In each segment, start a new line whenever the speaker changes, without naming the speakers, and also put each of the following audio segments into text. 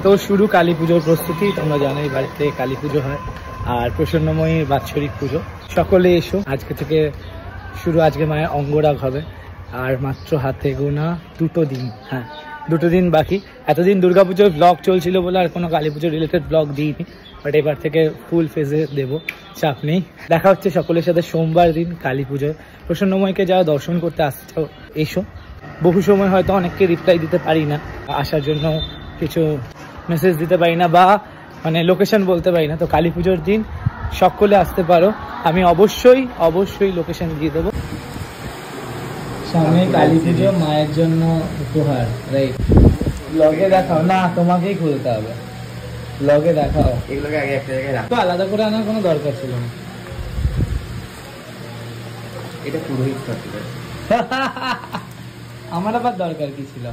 তো শুরু কালী পুজোর প্রস্তুতি। তোমরা জানোই বাড়িতে কালী পুজো হয় আর প্রসন্নময়ীর বাৎসরিক পুজো। সকলে এসো, আজকে থেকে শুরু। আজকে মায়ের অঙ্গরাগ হবে আর মাত্র হাতে গোনা 2 দিন। হ্যাঁ, 2 দিন বাকি। এতদিন দুর্গাপুজোর ব্লগ চলছিল বলে আর কোনো কালী পুজো রিলেটেড ব্লগ দিইনি, বাট এবার থেকে ফুল ফেজে দেবো, চাপ নেই। দেখা হচ্ছে সকলের সাথে সোমবার দিন কালী পুজোয়। প্রসন্নময়ীকে যারা দর্শন করতে আসছো এসো। বহু সময় হয়তো অনেককে রিপ্লাই দিতে পারি না, আসার জন্য কিছু মেসেজ দিতে পারি না বা মানে লোকেশন বলতে পারি না। তো কালী পুজোর দিন সকলে আসতে পারো, আমি অবশ্যই লোকেশন দিয়ে দেবো। সামনে কালী পুজো, মায়ের জন্য উপহার, রাইট? ব্লগে দেখাও না, তোমাকেই খুলতে হবে। ব্লগে দেখাও, এগুলোকে আগে একটা জায়গায় রাখো। তো আলাদা করে আনার কোনো দরকার ছিল না, এটা পুরোহিত ছিল। আমার আবার দরকার কি ছিল?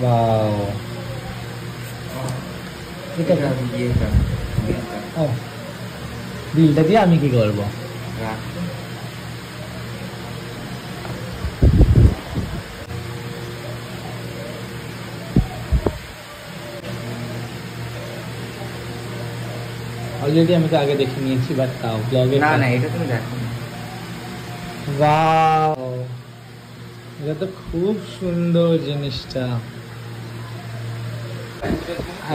Wow. বিলটা দিয়ে আমি কি করবো? অলরেডি আমি তো আগে দেখে নিয়েছি, বাট তাও ব্লগে না, এটা তুমি দেখো। ওয়াও, এটা তো খুব সুন্দর জিনিসটা।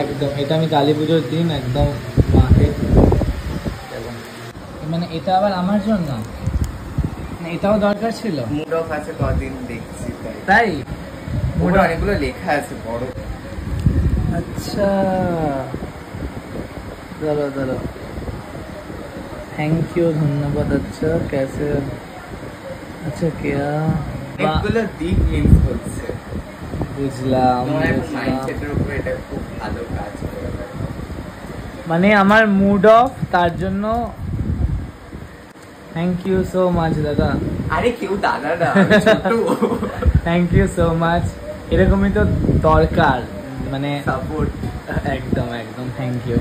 একদম, এটা আমি কালী পুজোর দিন একদম মাকে, মানে এটা আবার আমার জন্য, এটাও দরকার ছিল। মুড অফ আছে কদিন দেখছি, তাই মুড অনেকগুলো লেখা আছে বড়। আচ্ছা, দাঁড়াও, থ্যাংক ইউ, ধন্যবাদ। আচ্ছা कैसे, আচ্ছা কেয়া এগুলো দিক মিন্স হচ্ছে, বুঝলাম। মাইন্ডসেটের উপরে এটা খুব ভালো কাজ করে, মানে আমার মুড অফ, তার জন্য থ্যাংক ইউ সো মাচ দাদা। আরে কেউ দাদা না, থ্যাংক ইউ সো মাচ। এরকমই তো দরকার, মানে সাপোর্ট। একদম থ্যাংক ইউ।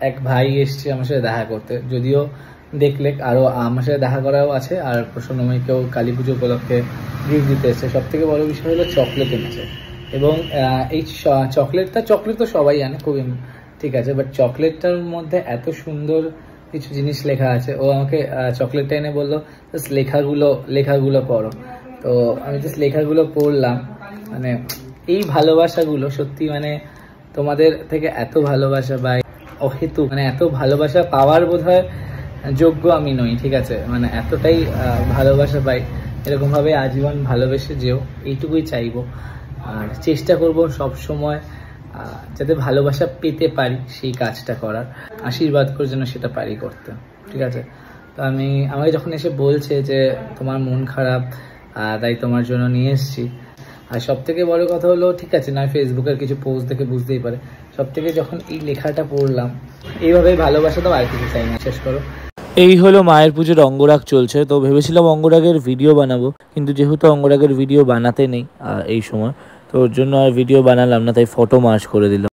এক ভাই এসছে আমার সাথে দেখা করতে, যদিও দেখলে আরো আমার সাথে দেখা করাও আছে, আর প্রসন্নময়ীকেও কালী পুজো উপলক্ষে গিফট দিতে এসছে। সব থেকে বড় বিষয় হলো চকলেট এনেছে, এবং এই চকলেট তো সবাই জানে, খুবই ঠিক আছে, বাট চকলেটটার মধ্যে এত সুন্দর কিছু জিনিস লেখা আছে। ও আমাকে চকলেটটা এনে বললো জাস্ট লেখাগুলো পড়ো। তো আমি জাস্ট লেখাগুলো পড়লাম, মানে এই ভালোবাসাগুলো সত্যি, মানে তোমাদের থেকে এত ভালোবাসা বা অহেতু, মানে এত ভালোবাসা পাওয়ার বোধহয় যোগ্য আমি নই, ঠিক আছে? মানে এতটাই ভালোবাসা পাই, এরকম ভাবে আজীবন ভালোবেসে যেও, এইটুকুই চাইবো। আর চেষ্টা করবো সব সময় যাতে ভালোবাসা পেতে পারি, সেই কাজটা করার। আশীর্বাদ করে যেন সেটা পারি করতে, ঠিক আছে? তো আমাকে যখন এসে বলছে যে তোমার মন খারাপ, তাই তোমার জন্য নিয়ে এসছি। আর সব থেকে বড় কথা হলো, ঠিক আছে না, ফেসবুকের কিছু পোস্ট দেখে বুঝতেই পারে, সব থেকে যখন এই লেখাটা পড়লাম, এইভাবে ভালোবাসা তো আর কিছু চাই না, শেষ করো। এই হলো মায়ের পুজোর অঙ্গরাগ চলছে। তো ভেবেছিলাম অঙ্গরাগের ভিডিও বানাবো, কিন্তু যেহেতু অঙ্গরাগের ভিডিও বানাতে নেই এই সময়, তো ওর জন্য আর ভিডিও বানালাম না, তাই ফটো মার্চ করে দিলাম।